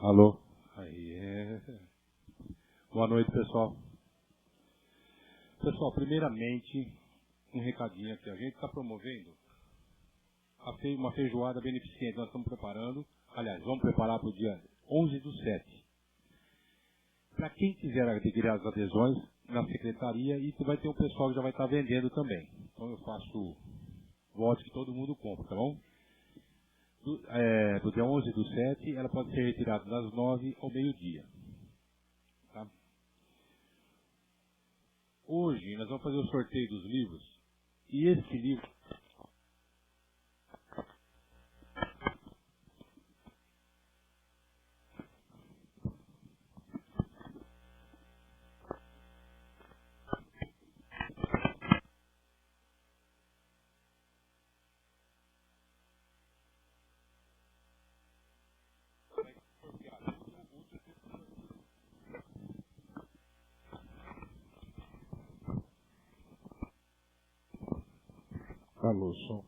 Alô? Aí é. Boa noite, pessoal. Pessoal, primeiramente, um recadinho aqui. A gente está promovendo uma feijoada beneficente. Nós estamos preparando, aliás, vamos preparar para o dia 11/7. Para quem quiser adquirir as adesões, na secretaria, e vai ter um pessoal que já vai estar vendendo também. Então eu faço voto que todo mundo compra, tá bom? Do dia 11/7, ela pode ser retirada das 9 ao meio-dia. Tá? Hoje nós vamos fazer o sorteio dos livros. E esse livro... Alô, som.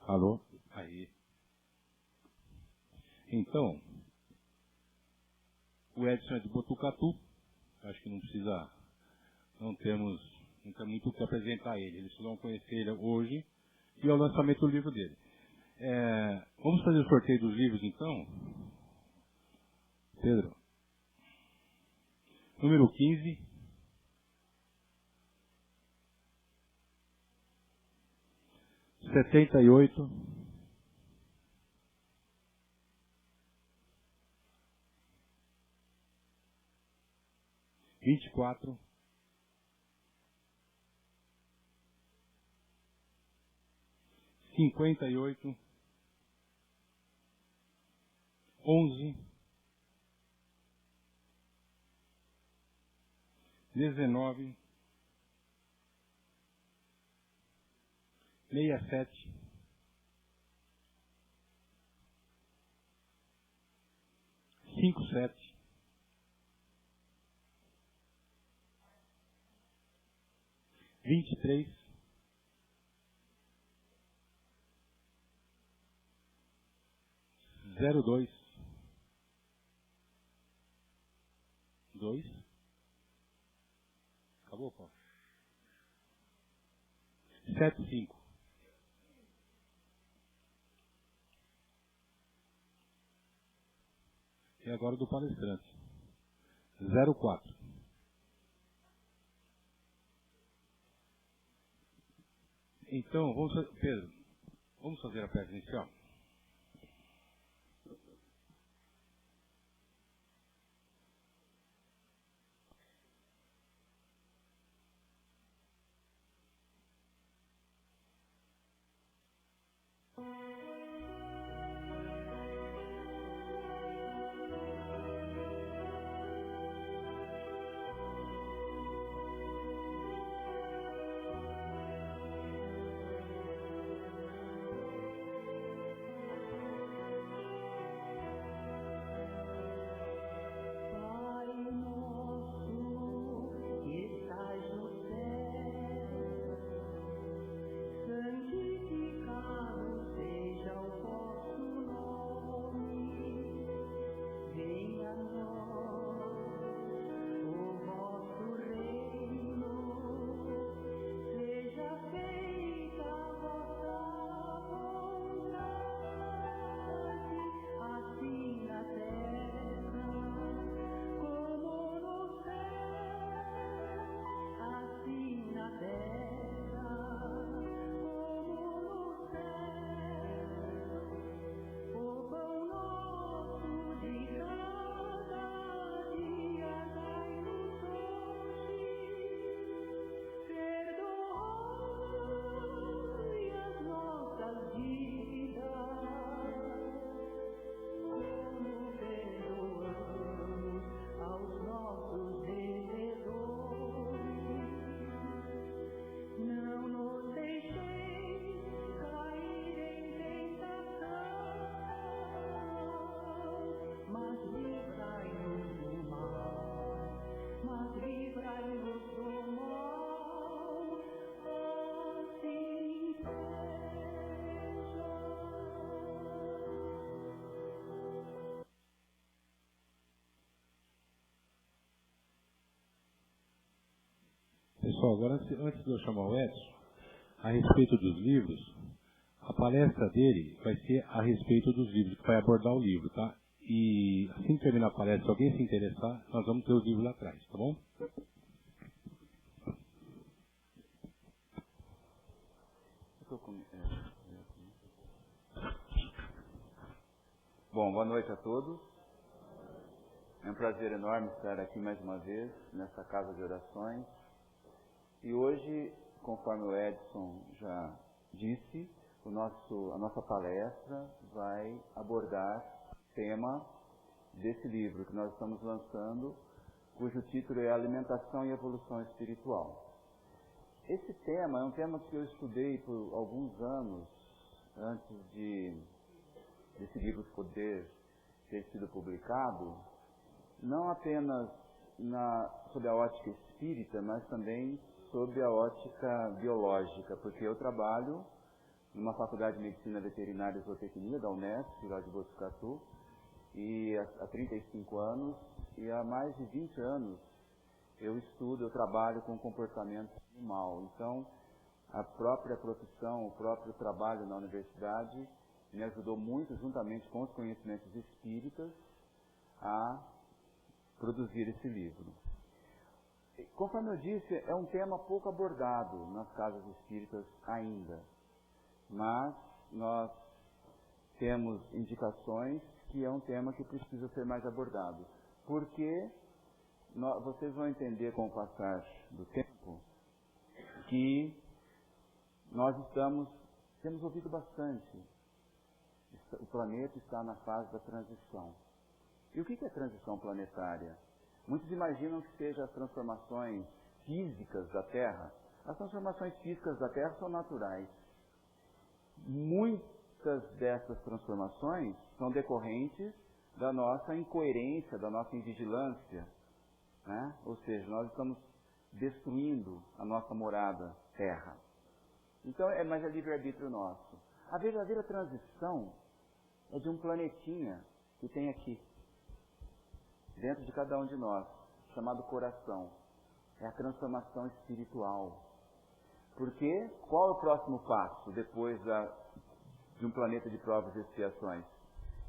Alô? Aí. Então, o Edson é de Botucatu. Acho que não precisa, não tem muito o que apresentar ele. Eles vão conhecer ele hoje e é o lançamento do livro dele. Vamos fazer o sorteio dos livros, então? Pedro. Número 15. 78. 24. 58. 11. 19. 67. 57. 23. 02. 2. Acabou, Paulo? 75. E agora do palestrante. 04. Então, Pedro, vamos fazer a peça inicial? Pessoal, agora antes de eu chamar o Edson, a respeito dos livros, a palestra dele vai ser a respeito dos livros, que vai abordar o livro, tá? E assim que terminar a palestra, se alguém se interessar, nós vamos ter os livros lá atrás, tá bom? Bom, boa noite a todos. É um prazer enorme estar aqui mais uma vez nessa casa de orações. E hoje, conforme o Edson já disse, a nossa palestra vai abordar o tema desse livro que nós estamos lançando, cujo título é Alimentação e Evolução Espiritual. Esse tema é um tema que eu estudei por alguns anos antes desse livro poder ter sido publicado, não apenas sob a ótica espírita, mas também sob a ótica biológica, porque eu trabalho numa faculdade de Medicina Veterinária e Zootecnia da Unesp, lá de Botucatu, e há 35 anos, e há mais de 20 anos eu trabalho com comportamento animal. Então, a própria profissão, o próprio trabalho na universidade me ajudou muito, juntamente com os conhecimentos espíritas, a produzir esse livro. Conforme eu disse, é um tema pouco abordado nas casas espíritas ainda, mas nós temos indicações que é um tema que precisa ser mais abordado, porque vocês vão entender com o passar do tempo que nós temos ouvido bastante. O planeta está na fase da transição. E o que é transição planetária? Muitos imaginam que seja as transformações físicas da Terra. As transformações físicas da Terra são naturais. Muitas dessas transformações são decorrentes da nossa incoerência, da nossa invigilância, né? Ou seja, nós estamos destruindo a nossa morada Terra. Então, mas é livre-arbítrio nosso. A verdadeira transição é de um planetinha que tem aqui, dentro de cada um de nós, chamado coração. É a transformação espiritual. Porque qual é o próximo passo depois de um planeta de provas e expiações?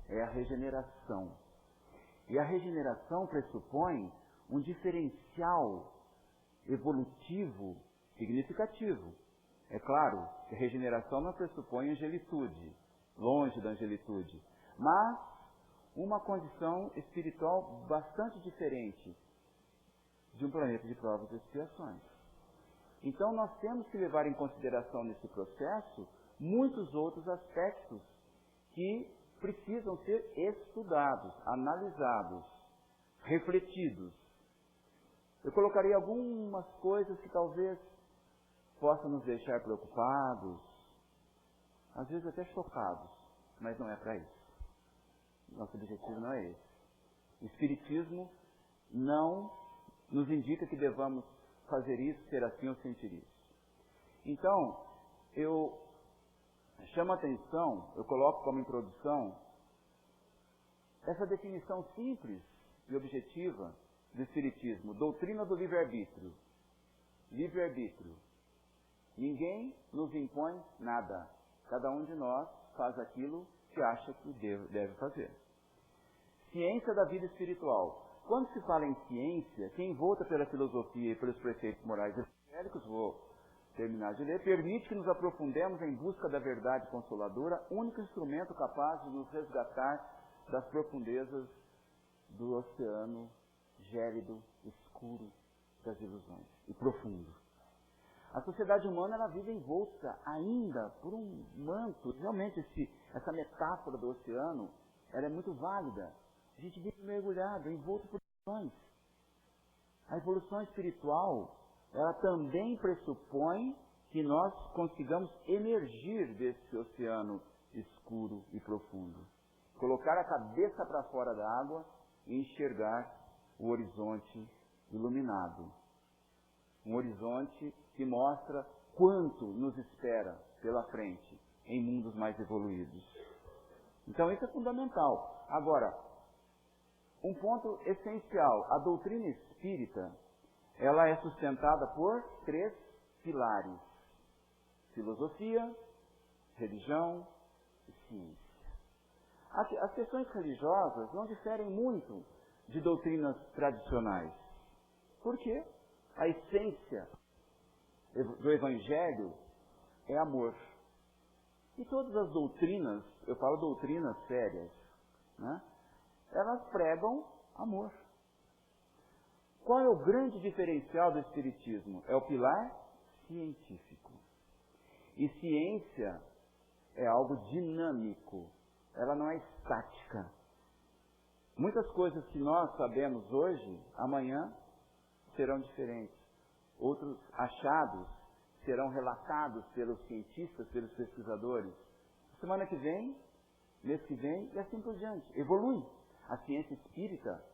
É a regeneração. E a regeneração pressupõe um diferencial evolutivo significativo. É claro que a regeneração não pressupõe angelitude, longe da angelitude, mas uma condição espiritual bastante diferente de um planeta de provas e expiações. Então nós temos que levar em consideração nesse processo muitos outros aspectos que precisam ser estudados, analisados, refletidos. Eu colocarei algumas coisas que talvez possam nos deixar preocupados, às vezes até chocados, mas não é para isso. Nosso objetivo não é esse. O Espiritismo não nos indica que devamos fazer isso, ser assim ou sentir isso. Então, eu chamo a atenção, eu coloco como introdução essa definição simples e objetiva do Espiritismo, doutrina do livre-arbítrio. Livre-arbítrio. Ninguém nos impõe nada. Cada um de nós faz aquilo que acha que deve fazer. Ciência da vida espiritual. Quando se fala em ciência, quem volta pela filosofia e pelos preceitos morais evangélicos, vou terminar de ler, permite que nos aprofundemos em busca da verdade consoladora, único instrumento capaz de nos resgatar das profundezas do oceano gélido, escuro das ilusões e profundo. A sociedade humana ela vive envolta ainda por um manto. Realmente essa metáfora do oceano ela é muito válida. A gente vive mergulhado, envolto por ilusões. A evolução espiritual ela também pressupõe que nós consigamos emergir desse oceano escuro e profundo. Colocar a cabeça para fora da água e enxergar o horizonte iluminado. Um horizonte que mostra quanto nos espera pela frente em mundos mais evoluídos. Então isso é fundamental. Agora, um ponto essencial, a doutrina espírita, ela é sustentada por 3 pilares: filosofia, religião e ciência. As questões religiosas não diferem muito de doutrinas tradicionais. Por quê? A essência do Evangelho é amor. E todas as doutrinas, eu falo doutrinas sérias, né? Elas pregam amor. Qual é o grande diferencial do Espiritismo? É o pilar científico. E ciência é algo dinâmico. Ela não é estática. Muitas coisas que nós sabemos hoje, amanhã serão diferentes. Outros achados serão relatados pelos cientistas, pelos pesquisadores. Semana que vem, mês que vem e assim por diante. Evolui. A ciência espírita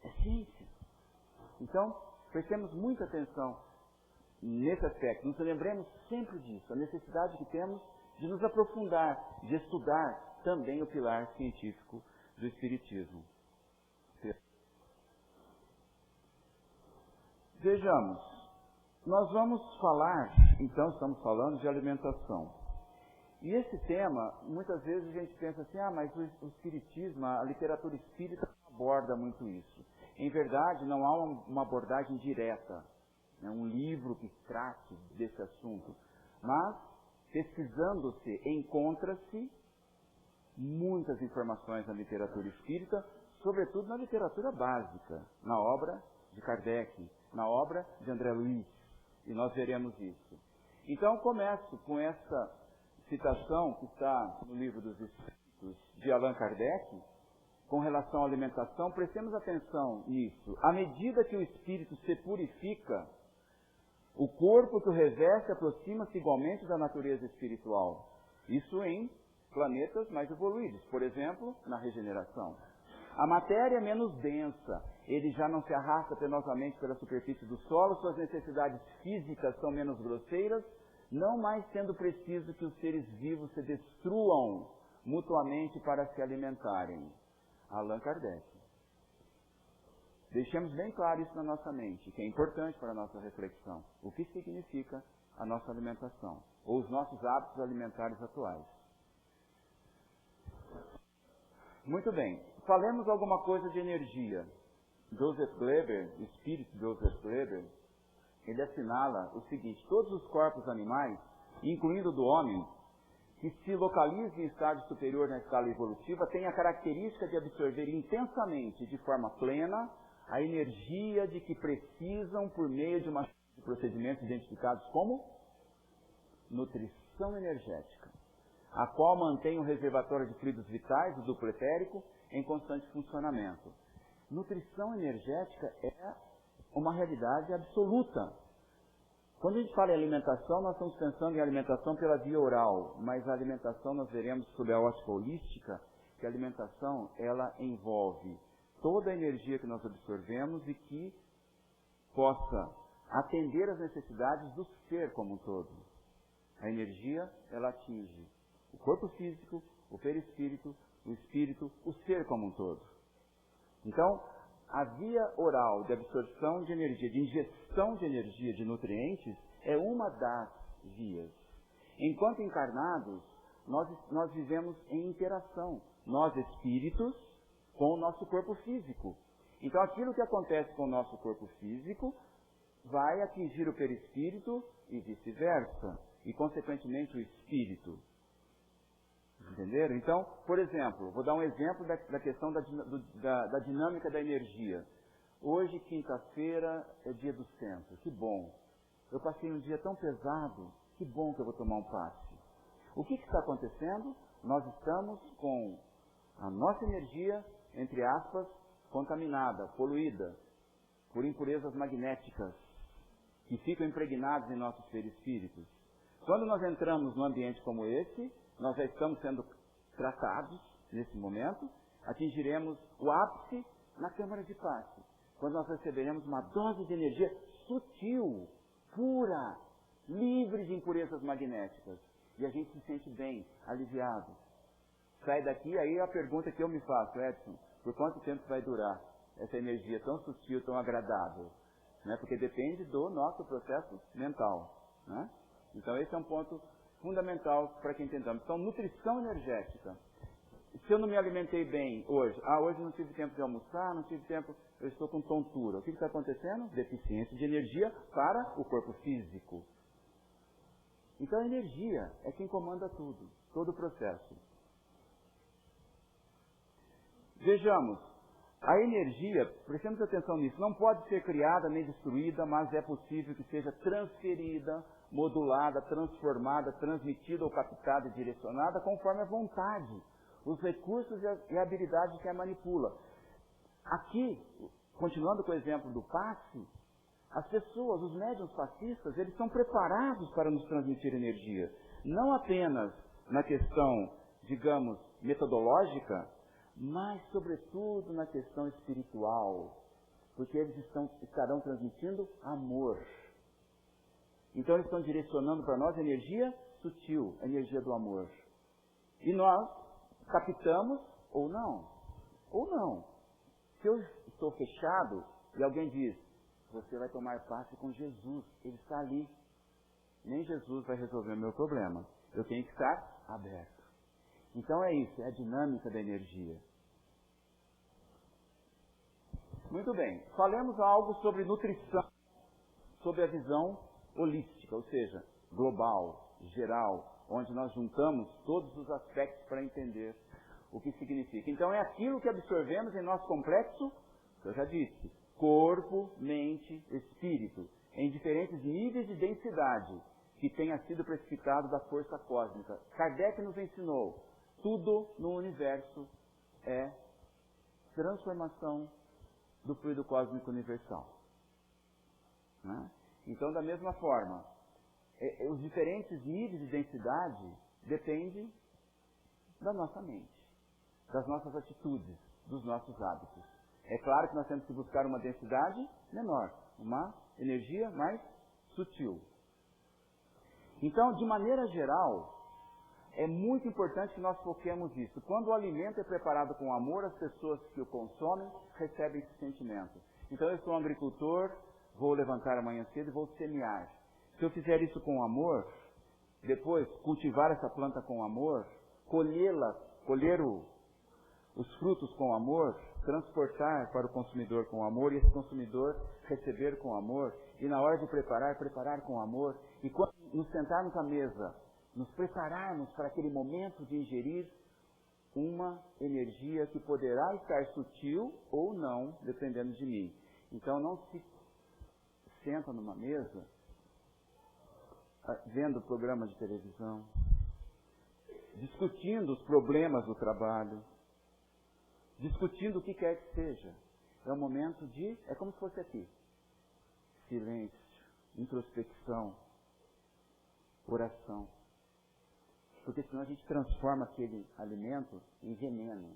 é ciência. Então, prestemos muita atenção nesse aspecto. Nos lembremos sempre disso. A necessidade que temos de nos aprofundar, de estudar também o pilar científico do Espiritismo. Vejamos, nós vamos falar, então estamos falando de alimentação. E esse tema, muitas vezes a gente pensa assim, mas o Espiritismo, a literatura espírita não aborda muito isso. Em verdade, não há uma abordagem direta, né, um livro que trate desse assunto. Mas, pesquisando-se, encontra-se muitas informações na literatura espírita, sobretudo na literatura básica, na obra de Kardec, na obra de André Luiz, e nós veremos isso. Então, começo com essa citação que está no Livro dos Espíritos de Allan Kardec, com relação à alimentação. Prestemos atenção nisso. À medida que o espírito se purifica, o corpo que o reveste aproxima-se igualmente da natureza espiritual. Isso em planetas mais evoluídos, por exemplo, na regeneração. A matéria é menos densa, ele já não se arrasta penosamente pela superfície do solo, suas necessidades físicas são menos grosseiras, não mais sendo preciso que os seres vivos se destruam mutuamente para se alimentarem. Allan Kardec. Deixemos bem claro isso na nossa mente, que é importante para a nossa reflexão. O que significa a nossa alimentação, ou os nossos hábitos alimentares atuais. Muito bem, falemos alguma coisa de energia. Joseph Goebbels, o espírito Joseph Goebbels, ele assinala o seguinte: todos os corpos animais, incluindo o do homem, que se localizem em estágio superior na escala evolutiva, têm a característica de absorver intensamente, de forma plena, a energia de que precisam por meio de uma série de procedimentos identificados como nutrição energética, a qual mantém o reservatório de fluidos vitais, o duplo etérico, em constante funcionamento. Nutrição energética é uma realidade absoluta. Quando a gente fala em alimentação, nós estamos pensando em alimentação pela via oral, mas a alimentação nós veremos sob a ótica holística, que a alimentação ela envolve toda a energia que nós absorvemos e que possa atender às necessidades do ser como um todo. A energia, ela atinge o corpo físico, o perispírito, o espírito, o ser como um todo. Então, a via oral de absorção de energia, de ingestão de energia, de nutrientes, é uma das vias. Enquanto encarnados, nós vivemos em interação, nós espíritos, com o nosso corpo físico. Então, aquilo que acontece com o nosso corpo físico vai atingir o perispírito e vice-versa, e consequentemente o espírito. Entenderam? Então, por exemplo, vou dar um exemplo da questão da dinâmica da energia. Hoje, quinta-feira, é dia do centro. Que bom. Eu passei um dia tão pesado. Que bom que eu vou tomar um passe. O que está acontecendo? Nós estamos com a nossa energia, entre aspas, contaminada, poluída por impurezas magnéticas que ficam impregnadas em nossos perispíritos. Quando nós entramos num ambiente como esse, nós já estamos sendo tratados nesse momento, atingiremos o ápice na câmara de passe, quando nós receberemos uma dose de energia sutil, pura, livre de impurezas magnéticas. E a gente se sente bem, aliviado. Sai daqui, aí a pergunta que eu me faço, Edson, por quanto tempo vai durar essa energia tão sutil, tão agradável? né? Porque depende do nosso processo mental, né? Então esse é um ponto fundamental para que entendamos. Então, nutrição energética. Se eu não me alimentei bem hoje, hoje não tive tempo de almoçar, não tive tempo, eu estou com tontura. O que está acontecendo? Deficiência de energia para o corpo físico. Então a energia é quem comanda tudo, todo o processo. Vejamos, a energia, prestemos atenção nisso, não pode ser criada nem destruída, mas é possível que seja transferida, modulada, transformada, transmitida ou captada e direcionada conforme a vontade, os recursos e a habilidade que a manipula. Aqui, continuando com o exemplo do passe, as pessoas, os médiuns passistas, eles estão preparados para nos transmitir energia. Não apenas na questão, digamos, metodológica, mas sobretudo na questão espiritual. Porque eles estarão transmitindo amor. Então eles estão direcionando para nós energia sutil, a energia do amor. E nós captamos ou não. Ou não. Se eu estou fechado e alguém diz, você vai tomar passe com Jesus, ele está ali. Nem Jesus vai resolver o meu problema. Eu tenho que estar aberto. Então é isso, é a dinâmica da energia. Muito bem, falemos algo sobre nutrição, sobre a visão holística, ou seja, global, geral, onde nós juntamos todos os aspectos para entender o que significa. Então é aquilo que absorvemos em nosso complexo, que eu já disse, corpo, mente, espírito, em diferentes níveis de densidade, que tenha sido precipitado da força cósmica. Kardec nos ensinou, tudo no universo é transformação do fluido cósmico universal. Né? Então, da mesma forma, os diferentes níveis de densidade dependem da nossa mente, das nossas atitudes, dos nossos hábitos. É claro que nós temos que buscar uma densidade menor, uma energia mais sutil. Então, de maneira geral, é muito importante que nós foquemos isso. Quando o alimento é preparado com amor, as pessoas que o consomem recebem esse sentimento. Então, eu sou um agricultor, vou levantar amanhã cedo e vou semear. Se eu fizer isso com amor, depois cultivar essa planta com amor, colher os frutos com amor, transportar para o consumidor com amor, e esse consumidor receber com amor, e na hora de preparar com amor, e quando nos sentarmos à mesa, nos prepararmos para aquele momento de ingerir uma energia que poderá estar sutil ou não, dependendo de mim. Então não se senta numa mesa, vendo programas de televisão, discutindo os problemas do trabalho, discutindo o que quer que seja. É um momento é como se fosse aqui. Silêncio, introspecção, oração. Porque senão a gente transforma aquele alimento em veneno.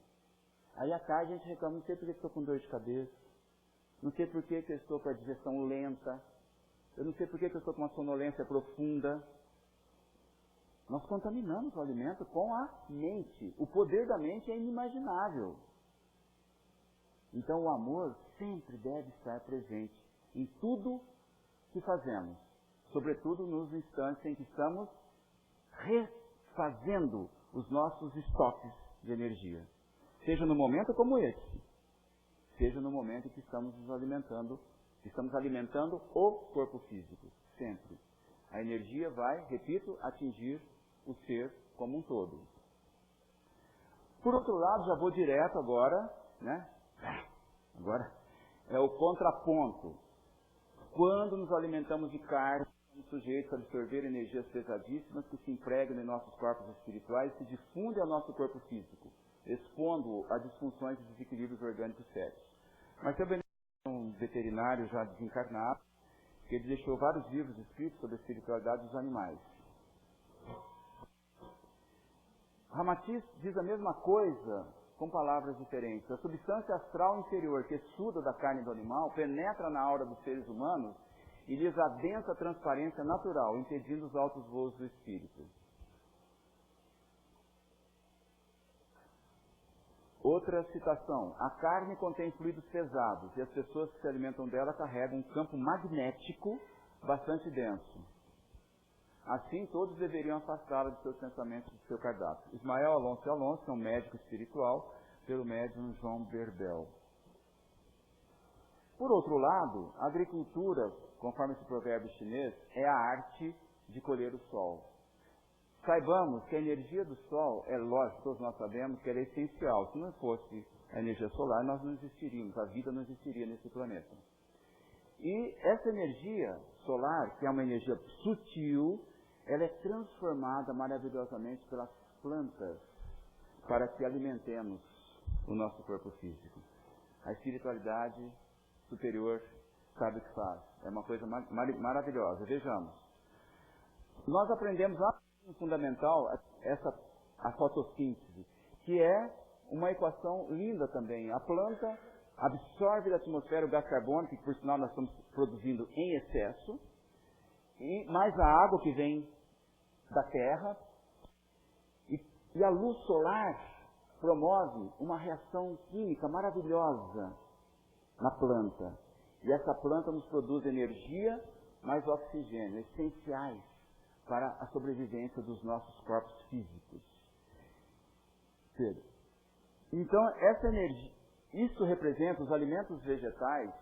Aí à tarde a gente reclama, não sei por que estou com dor de cabeça, não sei por que eu estou com a digestão lenta, eu não sei por que eu estou com uma sonolência profunda. Nós contaminamos o alimento com a mente. O poder da mente é inimaginável. Então o amor sempre deve estar presente em tudo que fazemos, sobretudo nos instantes em que estamos refazendo os nossos estoques de energia. Seja no momento como esse, seja no momento em que estamos nos alimentando, o corpo físico, sempre. A energia vai, repito, atingir o ser como um todo. Por outro lado, já vou direto agora, né? Agora é o contraponto. Quando nos alimentamos de carne, somos sujeitos a absorver energias pesadíssimas que se impregnam em nossos corpos espirituais e se difundem ao nosso corpo físico, expondo a disfunções e desequilíbrios orgânicos sérios. Mas também um veterinário já desencarnado, que ele deixou vários livros escritos sobre a espiritualidade dos animais. Ramatiz diz a mesma coisa com palavras diferentes. A substância astral inferior que exuda da carne do animal penetra na aura dos seres humanos e lhes adensa a transparência natural, impedindo os altos voos do espírito. Outra citação: a carne contém fluidos pesados e as pessoas que se alimentam dela carregam um campo magnético bastante denso. Assim, todos deveriam afastá-la de seus pensamentos e de seu cardápio. Ismael Alonso Alonso é um médico espiritual, pelo médium João Berbel. Por outro lado, a agricultura, conforme esse provérbio chinês, é a arte de colher o sol. Saibamos que a energia do sol, é lógico, todos nós sabemos que ela é essencial. Se não fosse a energia solar, nós não existiríamos, a vida não existiria nesse planeta. E essa energia solar, que é uma energia sutil, ela é transformada maravilhosamente pelas plantas para que alimentemos o nosso corpo físico. A espiritualidade superior sabe o que faz. É uma coisa maravilhosa. Vejamos. Nós aprendemos lá no fundamental a fotossíntese, que é uma equação linda também. A planta absorve da atmosfera o gás carbônico, que por sinal nós estamos produzindo em excesso, e mais a água que vem da terra, e a luz solar promove uma reação química maravilhosa na planta. E essa planta nos produz energia mais oxigênio, essenciais para a sobrevivência dos nossos corpos físicos. Então, essa energia, isso representa os alimentos vegetais,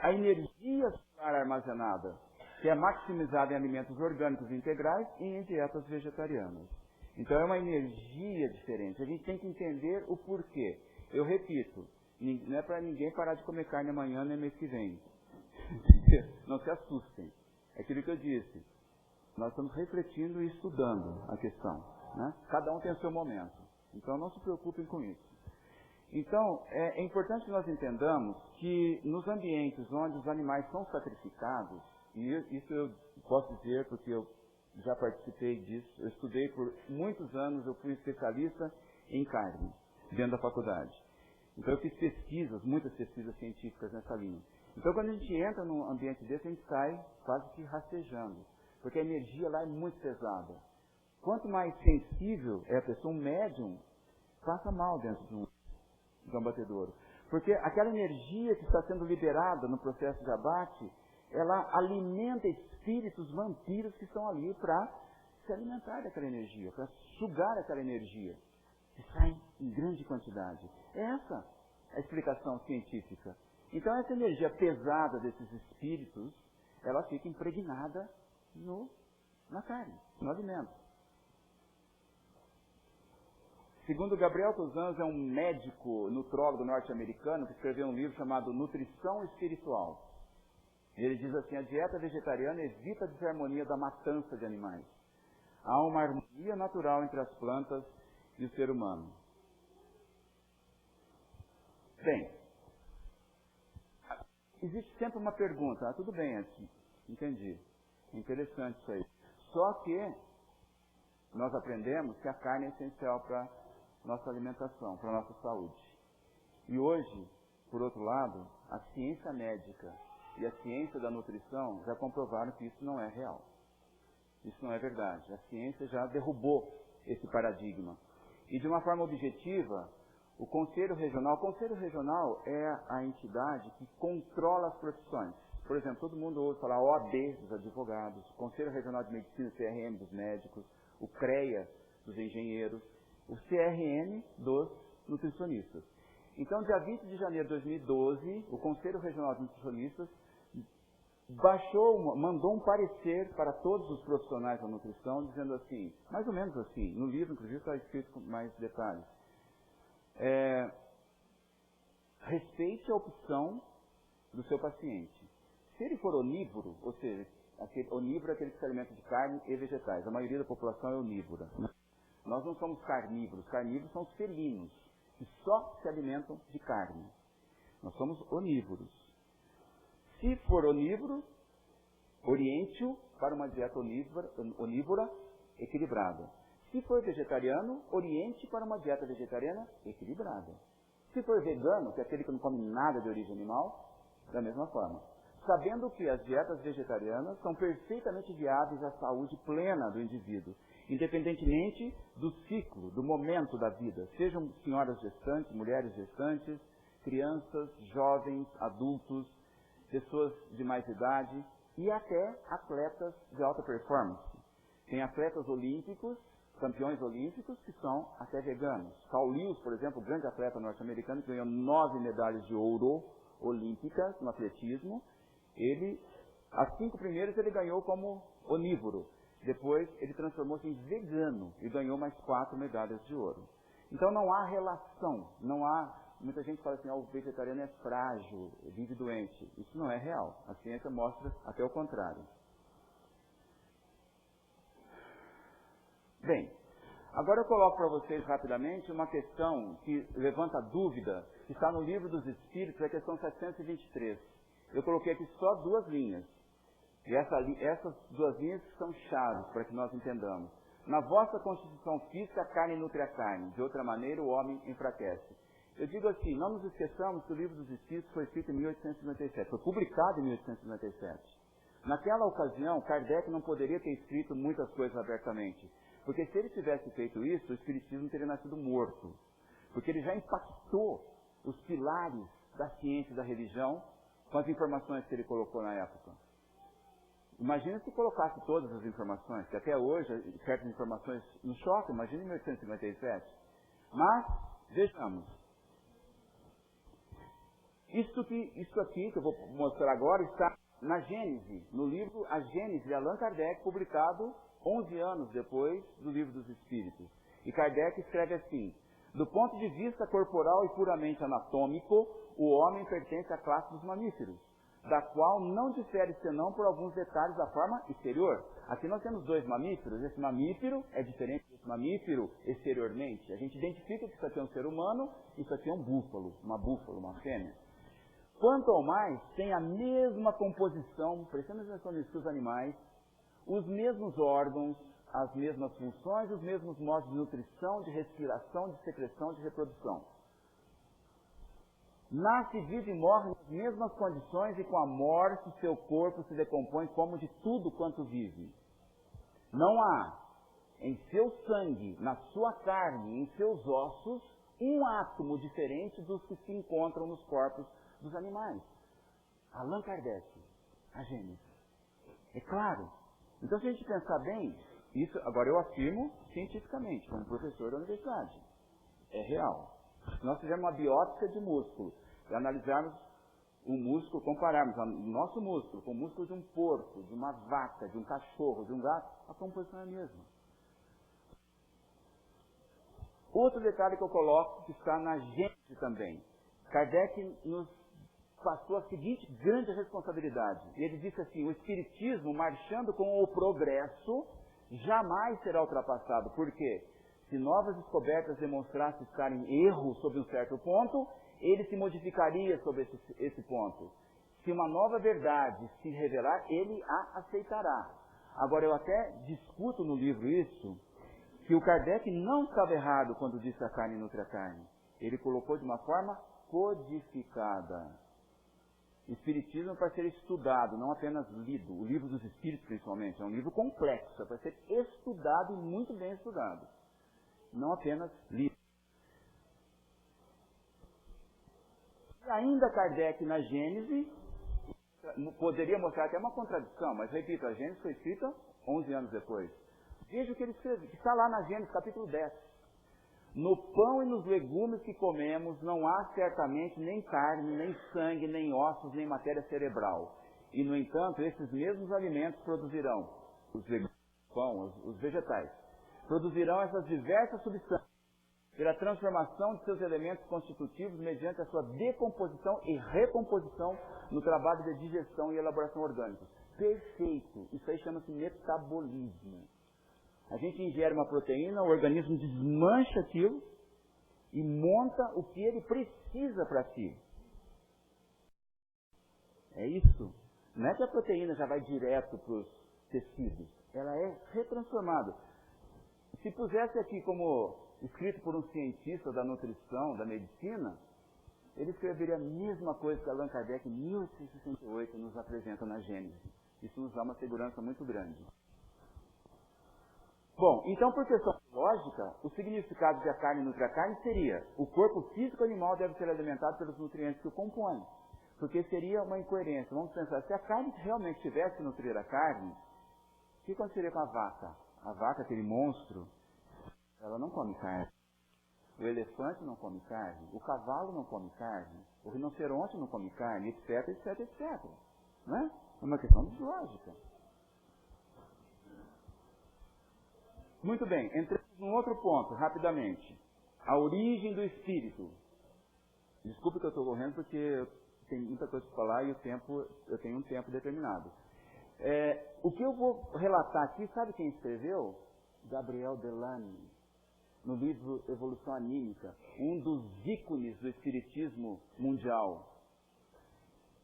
a energia solar armazenada, que é maximizada em alimentos orgânicos integrais e em dietas vegetarianas. Então é uma energia diferente. A gente tem que entender o porquê. Eu repito, não é para ninguém parar de comer carne amanhã nem mês que vem. Não se assustem. É aquilo que eu disse. Nós estamos refletindo e estudando a questão, né? Cada um tem o seu momento. Então não se preocupem com isso. Então, é importante que nós entendamos que nos ambientes onde os animais são sacrificados, e isso eu posso dizer porque eu já participei disso, eu estudei por muitos anos, eu fui especialista em carne, dentro da faculdade. Então eu fiz pesquisas, muitas pesquisas científicas nessa linha. Então quando a gente entra num ambiente desse, a gente sai quase que rastejando, porque a energia lá é muito pesada. Quanto mais sensível é a pessoa, um médium passa mal dentro de um abatedouro. Porque aquela energia que está sendo liberada no processo de abate, ela alimenta espíritos vampiros que estão ali para se alimentar daquela energia, para sugar aquela energia, que sai em grande quantidade. Essa é a explicação científica. Então essa energia pesada desses espíritos, ela fica impregnada na carne, no alimento. Segundo Gabriel Tozans, é um médico nutrólogo norte-americano que escreveu um livro chamado Nutrição Espiritual. Ele diz assim: a dieta vegetariana evita a desarmonia da matança de animais. Há uma harmonia natural entre as plantas e o ser humano. Bem, existe sempre uma pergunta. Tudo bem, aqui, entendi. Interessante isso aí. Só que nós aprendemos que a carne é essencial para nossa alimentação, para nossa saúde. E hoje, por outro lado, a ciência médica e a ciência da nutrição já comprovaram que isso não é real. Isso não é verdade. A ciência já derrubou esse paradigma. E de uma forma objetiva, o Conselho Regional é a entidade que controla as profissões. Por exemplo, todo mundo ouve falar OAB dos advogados, o Conselho Regional de Medicina, CRM dos médicos, o CREA dos engenheiros, o CRM dos nutricionistas. Então, dia 20 de janeiro de 2012, o Conselho Regional de Nutricionistas mandou um parecer para todos os profissionais da nutrição, dizendo assim, mais ou menos assim, no livro, inclusive, está escrito com mais detalhes. Respeite a opção do seu paciente. Se ele for onívoro, ou seja, onívoro é aquele que se alimenta de carne e vegetais. A maioria da população é onívora. Nós não somos carnívoros. Carnívoros são os felinos, que só se alimentam de carne. Nós somos onívoros. Se for onívoro, oriente-o para uma dieta onívora equilibrada. Se for vegetariano, oriente para uma dieta vegetariana equilibrada. Se for vegano, que é aquele que não come nada de origem animal, da mesma forma. Sabendo que as dietas vegetarianas são perfeitamente viáveis à saúde plena do indivíduo. independentemente do ciclo, do momento da vida. Sejam senhoras gestantes, mulheres gestantes, crianças, jovens, adultos, pessoas de mais idade e até atletas de alta performance. Tem atletas olímpicos, campeões olímpicos, que são até veganos. Carl Lewis, por exemplo, grande atleta norte-americano, que ganhou 9 medalhas de ouro olímpicas no atletismo. As 5 primeiras ele ganhou como onívoro. Depois ele transformou-se em vegano e ganhou mais 4 medalhas de ouro. Então não há relação, muita gente fala assim, o vegetariano é frágil, vive doente. Isso não é real. A ciência mostra até o contrário. Bem, agora eu coloco para vocês rapidamente uma questão que levanta dúvida, que está no Livro dos Espíritos, é a questão 723. Eu coloquei aqui só 2 linhas. E essas 2 linhas são chaves para que nós entendamos. Na vossa constituição física, a carne nutre a carne. De outra maneira, o homem enfraquece. Eu digo assim, não nos esqueçamos que o Livro dos Espíritos foi escrito em 1897. Foi publicado em 1897. Naquela ocasião, Kardec não poderia ter escrito muitas coisas abertamente. Porque se ele tivesse feito isso, o Espiritismo teria nascido morto. Porque ele já impactou os pilares da ciência e da religião com as informações que ele colocou na época. Imagina se colocasse todas as informações, que até hoje certas informações nos chocam, imagina em 1857. Mas, vejamos. Isso aqui que eu vou mostrar agora está na Gênese, no livro A Gênese de Allan Kardec, publicado 11 anos depois do Livro dos Espíritos. E Kardec escreve assim: do ponto de vista corporal e puramente anatômico, o homem pertence à classe dos mamíferos, da qual não difere senão por alguns detalhes da forma exterior. Aqui nós temos 2 mamíferos, esse mamífero é diferente desse mamífero exteriormente. A gente identifica que isso aqui é um ser humano, isso aqui é um búfalo, uma fêmea. Quanto ao mais, tem a mesma composição, prestando atenção nisso, que os animais, os mesmos órgãos, as mesmas funções, os mesmos modos de nutrição, de respiração, de secreção, de reprodução. Nasce, vive e morre nas mesmas condições e com a morte seu corpo se decompõe como de tudo quanto vive. Não há em seu sangue, na sua carne, em seus ossos, um átomo diferente dos que se encontram nos corpos dos animais. Allan Kardec, a Gênese. É claro. Então, se a gente pensar bem, isso agora eu afirmo cientificamente, como professor da universidade. É real. Se nós fizermos uma biópsia de músculo e analisarmos o músculo, compararmos o nosso músculo com o músculo de um porco, de uma vaca, de um cachorro, de um gato, a composição é a mesma. Outro detalhe que eu coloco, que está na Gênese também. Kardec nos passou a seguinte grande responsabilidade. Ele disse assim: o Espiritismo, marchando com o progresso, jamais será ultrapassado. Por quê? Se novas descobertas demonstrassem estar em erro sobre um certo ponto, ele se modificaria sobre esse ponto. Se uma nova verdade se revelar, ele a aceitará. Agora, eu até discuto no livro isso, que o Kardec não estava errado quando disse a carne nutre a carne. Ele colocou de uma forma codificada. Espiritismo é para ser estudado, não apenas lido. O Livro dos Espíritos, principalmente, é um livro complexo, é para ser estudado e muito bem estudado. Não apenas lido. E ainda Kardec na Gênese, poderia mostrar até uma contradição, mas repito, a Gênese foi escrita 11 anos depois. Veja o que ele escreve, que está lá na Gênese, capítulo 10. No pão e nos legumes que comemos não há certamente nem carne, nem sangue, nem ossos, nem matéria cerebral. E, no entanto, esses mesmos alimentos produzirão, os legumes, o pão, os vegetais, produzirão essas diversas substâncias pela transformação de seus elementos constitutivos mediante a sua decomposição e recomposição no trabalho de digestão e elaboração orgânica. Perfeito! Isso aí chama-se metabolismo. A gente ingere uma proteína, o organismo desmancha aquilo e monta o que ele precisa para si. É isso. Não é que a proteína já vai direto para os tecidos. Ela é retransformada. Se pusesse aqui como escrito por um cientista da nutrição, da medicina, ele escreveria a mesma coisa que Allan Kardec em 1868 nos apresenta na Gênese. Isso nos dá uma segurança muito grande. Bom, então por questão lógica, o significado de a carne nutre a carne seria: o corpo físico animal deve ser alimentado pelos nutrientes que o compõem. Porque seria uma incoerência. Vamos pensar, se a carne realmente tivesse que nutrir a carne, o que aconteceria com a vaca? A vaca, aquele monstro, ela não come carne. O elefante não come carne. O cavalo não come carne. O rinoceronte não come carne, etc, etc, etc. Não é? É uma questão de lógica. Muito bem, entramos num outro ponto, rapidamente. A origem do espírito. Desculpe que eu estou correndo porque eu tenho muita coisa para falar e eu tenho um tempo determinado. O que eu vou relatar aqui, sabe quem escreveu? Gabriel Delany, no livro Evolução Anímica, um dos ícones do espiritismo mundial.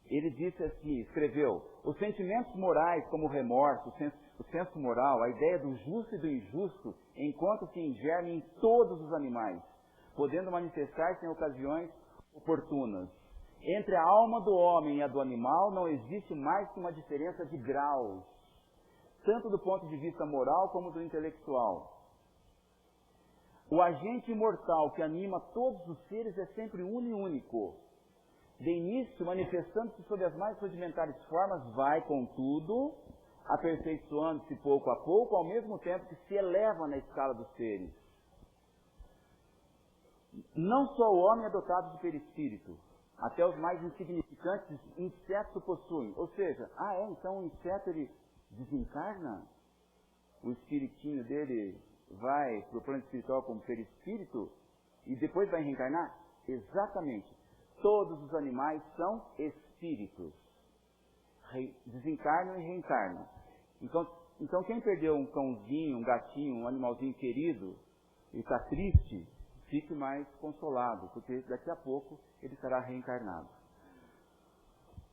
Ele disse assim, escreveu: os sentimentos morais como o remorso, o senso moral, a ideia do justo e do injusto, encontram-se em germe em todos os animais, podendo manifestar-se em ocasiões oportunas. Entre a alma do homem e a do animal não existe mais que uma diferença de graus, tanto do ponto de vista moral como do intelectual. O agente imortal que anima todos os seres é sempre uno e único. De início, manifestando-se sob as mais rudimentares formas, vai, contudo, aperfeiçoando-se pouco a pouco, ao mesmo tempo que se eleva na escala dos seres. Não só o homem é dotado de perispírito, até os mais insignificantes insetos o possuem. Ou seja, então o inseto ele desencarna? O espiritinho dele vai para o plano espiritual como perispírito e depois vai reencarnar? Exatamente. Todos os animais são espíritos. Desencarnam e reencarnam. Então quem perdeu um cãozinho, um gatinho, um animalzinho querido e está triste, fique mais consolado, porque daqui a pouco ele será reencarnado.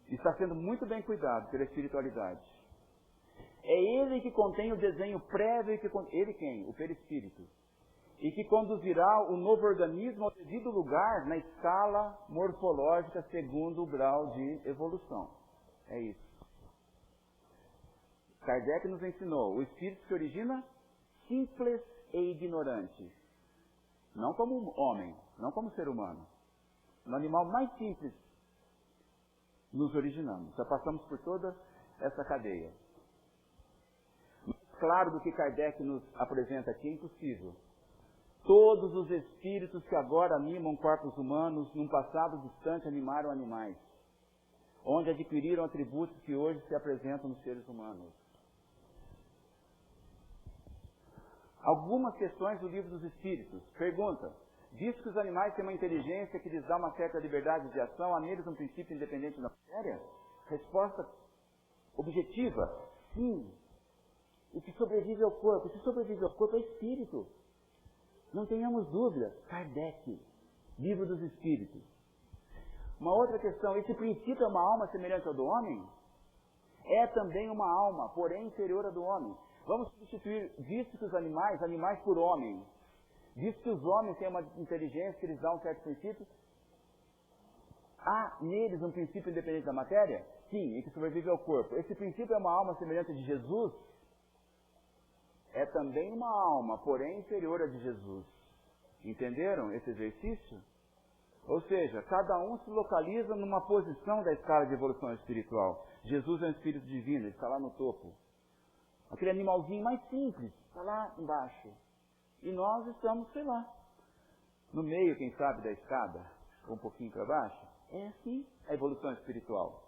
Está sendo muito bem cuidado pela espiritualidade. É ele que contém o desenho prévio, ele quem? O perispírito. E que conduzirá o novo organismo ao devido lugar na escala morfológica segundo o grau de evolução. É isso. Kardec nos ensinou: o espírito se origina simples e ignorante. Não como homem, não como ser humano. No animal mais simples nos originamos. Já passamos por toda essa cadeia. Mas claro do que Kardec nos apresenta aqui é impossível. Todos os espíritos que agora animam corpos humanos, num passado distante animaram animais, onde adquiriram atributos que hoje se apresentam nos seres humanos. Algumas questões do Livro dos Espíritos. Pergunta: visto que os animais têm uma inteligência que lhes dá uma certa liberdade de ação, há neles um princípio independente da matéria? Resposta objetiva: sim. O que sobrevive ao corpo? O que sobrevive ao corpo é espírito. Não tenhamos dúvida. Kardec, Livro dos Espíritos. Uma outra questão: esse princípio é uma alma semelhante ao do homem? É também uma alma, porém inferior à do homem. Vamos substituir, visto que os animais por homens. Visto que os homens têm uma inteligência que lhes dá um certo princípio, há neles um princípio independente da matéria? Sim, e que sobrevive ao corpo. Esse princípio é uma alma semelhante a de Jesus? É também uma alma, porém inferior à de Jesus. Entenderam esse exercício? Ou seja, cada um se localiza numa posição da escala de evolução espiritual. Jesus é um espírito divino, ele está lá no topo. Aquele animalzinho mais simples está lá embaixo. E nós estamos, sei lá, no meio, quem sabe, da escada, ou um pouquinho para baixo. É assim a evolução espiritual.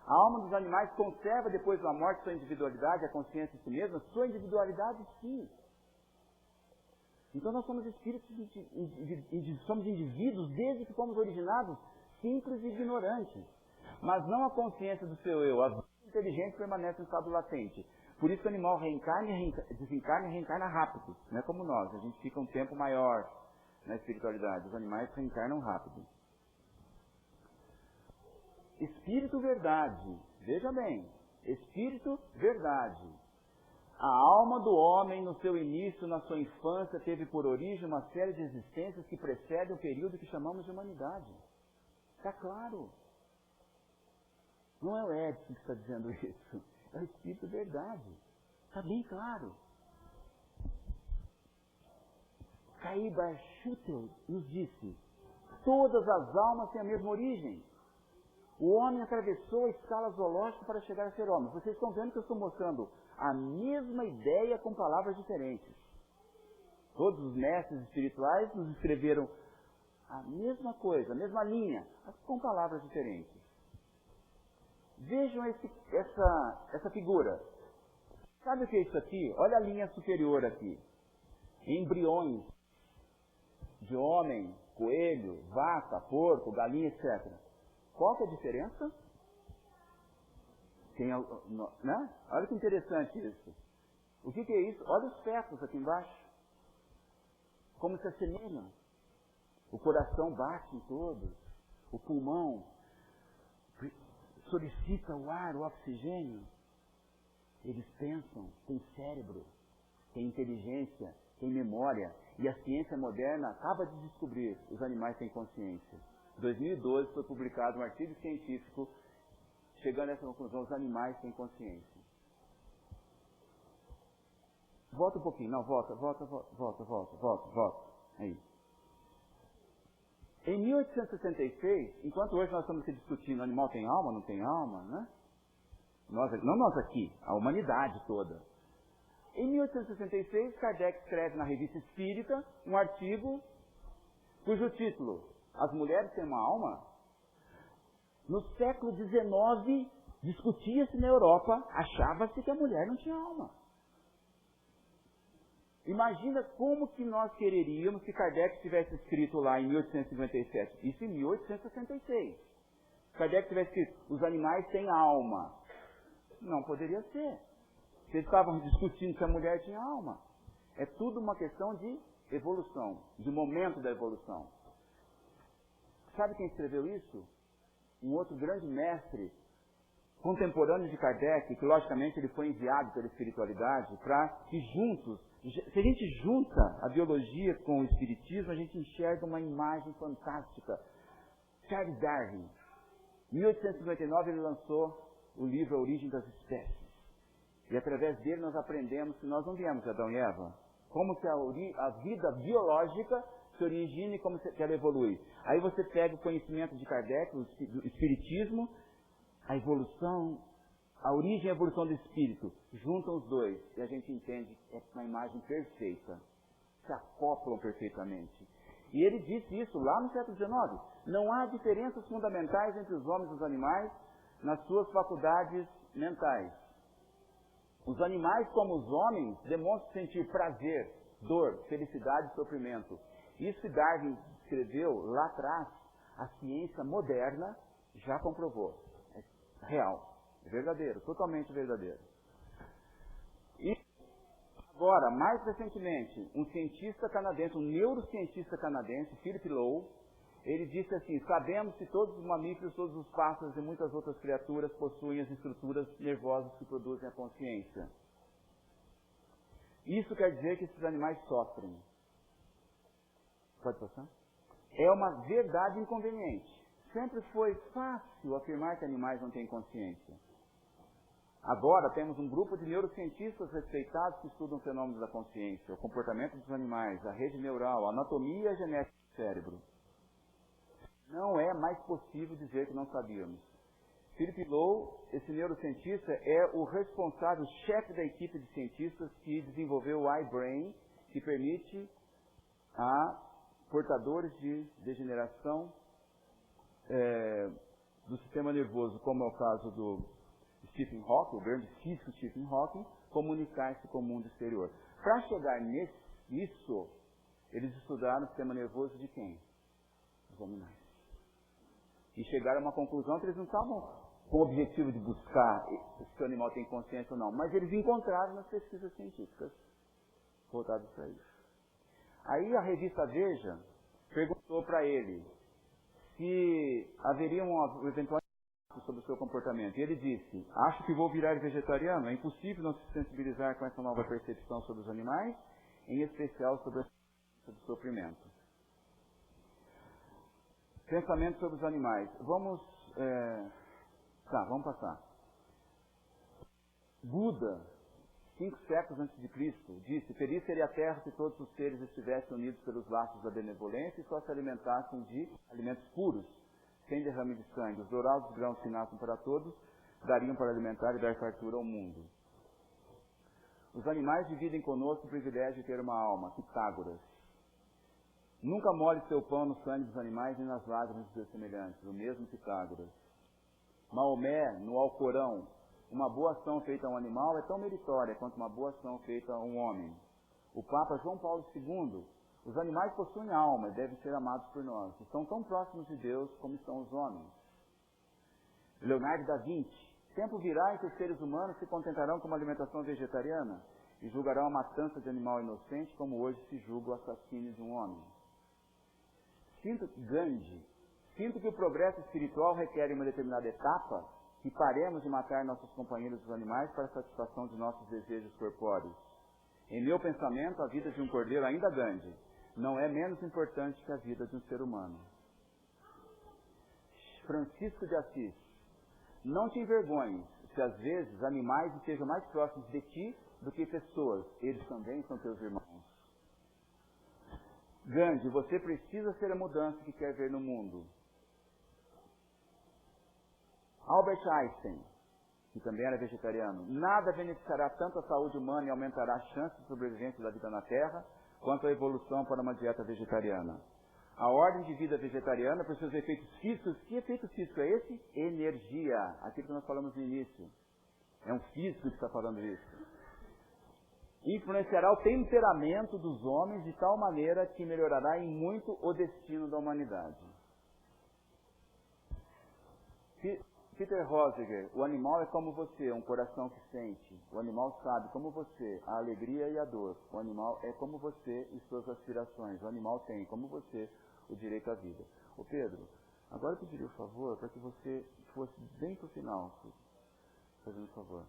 A alma dos animais conserva depois da morte sua individualidade, a consciência de si mesma, sua individualidade sim. Então nós somos espíritos, somos indivíduos desde que fomos originados simples e ignorantes. Mas não a consciência do seu eu, a vida inteligente permanece em estado latente. Por isso que o animal desencarna e reencarna rápido. Não é como nós, a gente fica um tempo maior na espiritualidade. Os animais reencarnam rápido. Espírito verdade. Veja bem, espírito verdade. A alma do homem, no seu início, na sua infância, teve por origem uma série de existências que precedem o período que chamamos de humanidade. Está claro. Não é o Edson que está dizendo isso. É o Espírito verdade. Está bem claro. Kaiba Schutel nos disse: todas as almas têm a mesma origem. O homem atravessou a escala zoológica para chegar a ser homem. Vocês estão vendo que eu estou mostrando a mesma ideia com palavras diferentes. Todos os mestres espirituais nos escreveram a mesma coisa, a mesma linha, mas com palavras diferentes. Vejam essa figura. Sabe o que é isso aqui? Olha a linha superior aqui. Embriões de homem, coelho, vaca, porco, galinha, etc. Qual que é a diferença? Né? Olha que interessante isso. O que é isso? Olha os fetos aqui embaixo. Como se assemelham. O coração bate em todos. O pulmão solicita o ar, o oxigênio. Eles pensam, têm cérebro, têm inteligência, têm memória. E a ciência moderna acaba de descobrir: os animais têm consciência. Em 2012 foi publicado um artigo científico chegando a essa conclusão: os animais têm consciência. Volta um pouquinho, não, volta. Aí. Em 1866, enquanto hoje nós estamos aqui discutindo: animal tem alma, não tem alma, né? Não nós aqui, a humanidade toda. Em 1866, Kardec escreve na Revista Espírita um artigo cujo título: As mulheres têm uma alma? No século XIX, discutia-se na Europa, achava-se que a mulher não tinha alma. Imagina como que nós quereríamos se Kardec tivesse escrito lá em 1857, isso em 1866. Kardec tivesse escrito: os animais têm alma. Não poderia ser. Vocês estavam discutindo se a mulher tinha alma. É tudo uma questão de evolução, de momento da evolução. Sabe quem escreveu isso? Um outro grande mestre, contemporâneo de Kardec, que logicamente ele foi enviado pela espiritualidade para que juntos, se a gente junta a biologia com o espiritismo, a gente enxerga uma imagem fantástica. Charles Darwin, em 1859, ele lançou o livro A Origem das Espécies. E através dele nós aprendemos que nós não viemos de Adão e Eva. Como que a vida biológica se origina e como que ela evolui. Aí você pega o conhecimento de Kardec, o espiritismo, a evolução, a origem e a evolução do espírito. Juntam os dois e a gente entende que é uma imagem perfeita. Se acoplam perfeitamente. E ele disse isso lá no século XIX. Não há diferenças fundamentais entre os homens e os animais nas suas faculdades mentais. Os animais, como os homens, demonstram sentir prazer, dor, felicidade e sofrimento. Isso que Darwin escreveu lá atrás, a ciência moderna já comprovou. É real, é verdadeiro, totalmente verdadeiro. E agora, mais recentemente, um cientista canadense, um neurocientista canadense, Philip Lowe, ele disse assim: sabemos que todos os mamíferos, todos os pássaros e muitas outras criaturas possuem as estruturas nervosas que produzem a consciência. Isso quer dizer que esses animais sofrem. Pode passar? É uma verdade inconveniente. Sempre foi fácil afirmar que animais não têm consciência. Agora temos um grupo de neurocientistas respeitados que estudam fenômenos da consciência, o comportamento dos animais, a rede neural, a anatomia e a genética do cérebro. Não é mais possível dizer que não sabíamos. Philip Lowe, esse neurocientista, é o responsável, o chefe da equipe de cientistas que desenvolveu o iBrain, que permite a portadores de degeneração do sistema nervoso, como é o caso do Stephen Hawking, o grande físico Stephen Hawking, comunicar-se com o mundo exterior. Para chegar nisso, eles estudaram o sistema nervoso de quem? Os animais. E chegaram a uma conclusão que eles não estavam com o objetivo de buscar se o animal tem consciência ou não, mas eles encontraram nas pesquisas científicas voltadas para isso. Aí a revista Veja perguntou para ele se haveria um eventual impacto sobre o seu comportamento. E ele disse: acho que vou virar vegetariano. É impossível não se sensibilizar com essa nova percepção sobre os animais, em especial sobre o sofrimento. Pensamento sobre os animais. Vamos passar. Buda, 5 séculos antes de Cristo, disse: feliz seria a terra se todos os seres estivessem unidos pelos laços da benevolência e só se alimentassem de alimentos puros, sem derrame de sangue. Os dourados grãos que nascem para todos dariam para alimentar e dar fartura ao mundo. Os animais dividem conosco o privilégio de ter uma alma. Pitágoras. Nunca molhe seu pão no sangue dos animais nem nas lágrimas dos seus semelhantes. O mesmo Pitágoras. Maomé, no Alcorão: uma boa ação feita a um animal é tão meritória quanto uma boa ação feita a um homem. O Papa João Paulo II: os animais possuem alma e devem ser amados por nós. Estão tão próximos de Deus como estão os homens. Leonardo da Vinci: tempo virá em que os seres humanos se contentarão com uma alimentação vegetariana e julgarão a matança de animal inocente como hoje se julga o assassínio de um homem. Gandhi: sinto que o progresso espiritual requer uma determinada etapa que paremos de matar nossos companheiros dos animais para a satisfação de nossos desejos corpóreos. Em meu pensamento, a vida de um cordeiro, ainda Gandhi, não é menos importante que a vida de um ser humano. Francisco de Assis: não te envergonhes se às vezes animais estejam mais próximos de ti do que pessoas. Eles também são teus irmãos. Gandhi: você precisa ser a mudança que quer ver no mundo. Albert Einstein, que também era vegetariano: nada beneficiará tanto a saúde humana e aumentará a chance de sobrevivência da vida na Terra quanto a evolução para uma dieta vegetariana. A ordem de vida vegetariana, por seus efeitos físicos, que efeito físico é esse? Energia. Aquilo que nós falamos no início. É um físico que está falando isso. Influenciará o temperamento dos homens de tal maneira que melhorará em muito o destino da humanidade. Peter Rosiger: o animal é como você, um coração que sente. O animal sabe, como você, a alegria e a dor. O animal é como você e suas aspirações. O animal tem, como você, o direito à vida. Ô Pedro, agora eu pediria o favor para que você fosse bem para o final, fazendo o favor.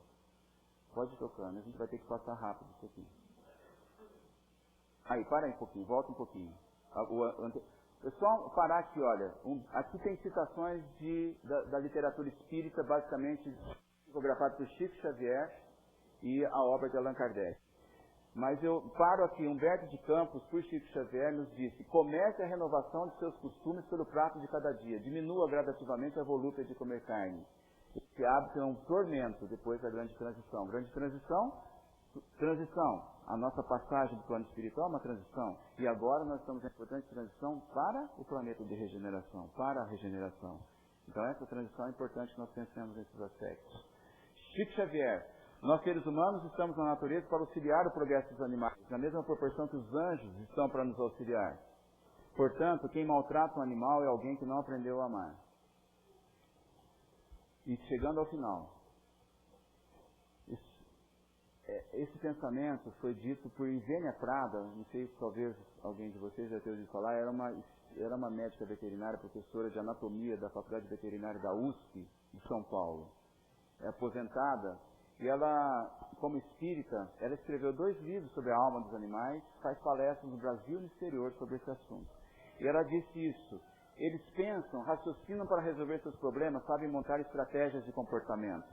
Pode ir tocando, a gente vai ter que passar rápido isso aqui. Aí, para aí um pouquinho, volta um pouquinho. Pessoal, parar aqui, olha, aqui tem citações da literatura espírita, basicamente psicografado por Chico Xavier e a obra de Allan Kardec. Mas eu paro aqui. Humberto de Campos, por Chico Xavier, nos disse: comece a renovação de seus costumes pelo prato de cada dia, diminua gradativamente a volúpia de comer carne. Esse hábito é um tormento depois da grande transição. Grande transição. A nossa passagem do plano espiritual é uma transição. E agora nós estamos em importante transição para o planeta de regeneração, para a regeneração. Então essa transição é importante que nós pensemos nesses aspectos. Chico Xavier: nós seres humanos estamos na natureza para auxiliar o progresso dos animais, na mesma proporção que os anjos estão para nos auxiliar. Portanto, quem maltrata um animal é alguém que não aprendeu a amar. E chegando ao final, esse pensamento foi dito por Ivênia Prada, não sei se talvez alguém de vocês já tenha ouvido falar, era uma médica veterinária, professora de anatomia da Faculdade Veterinária da USP de São Paulo. É aposentada, e ela, como espírita, ela escreveu 2 livros sobre a alma dos animais, faz palestras no Brasil e no exterior sobre esse assunto. E ela disse isso: eles pensam, raciocinam para resolver seus problemas, sabem montar estratégias de comportamento.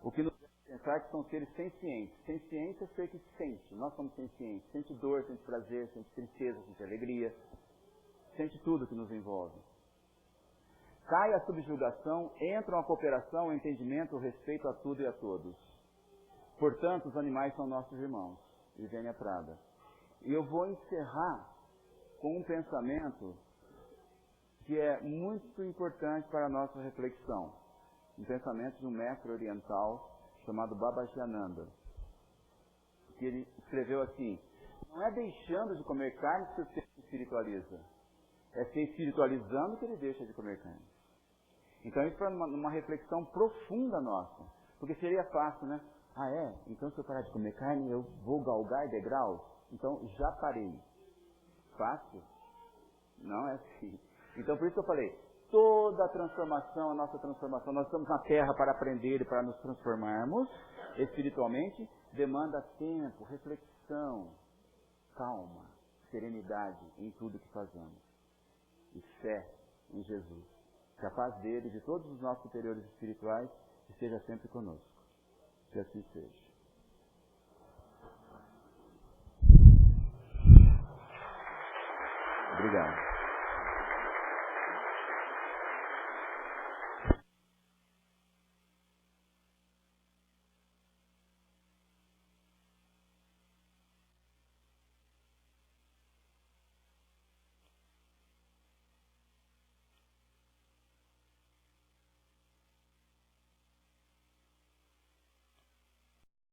O que nos deve pensar que são seres sencientes. Senciência é ser que sente. Nós somos sencientes. Sente dor, sente prazer, sente tristeza, sente alegria. Sente tudo que nos envolve. Cai a subjugação, entram a cooperação, o entendimento, o respeito a tudo e a todos. Portanto, os animais são nossos irmãos. Ivênia Prada. E eu vou encerrar com um pensamento que é muito importante para a nossa reflexão. Um pensamento de um mestre oriental chamado Babajiananda, que ele escreveu assim: não é deixando de comer carne que você se espiritualiza, é se espiritualizando que ele deixa de comer carne. Então isso é uma reflexão profunda nossa, porque seria fácil, né? Ah é? Então se eu parar de comer carne eu vou galgar degraus? Então já parei. Fácil? Não é assim. Então, por isso que eu falei, toda a transformação, a nossa transformação, nós estamos na Terra para aprender e para nos transformarmos espiritualmente, demanda tempo, reflexão, calma, serenidade em tudo que fazemos. E fé em Jesus. Que a paz dele e de todos os nossos superiores espirituais esteja sempre conosco. Que assim seja. Obrigado.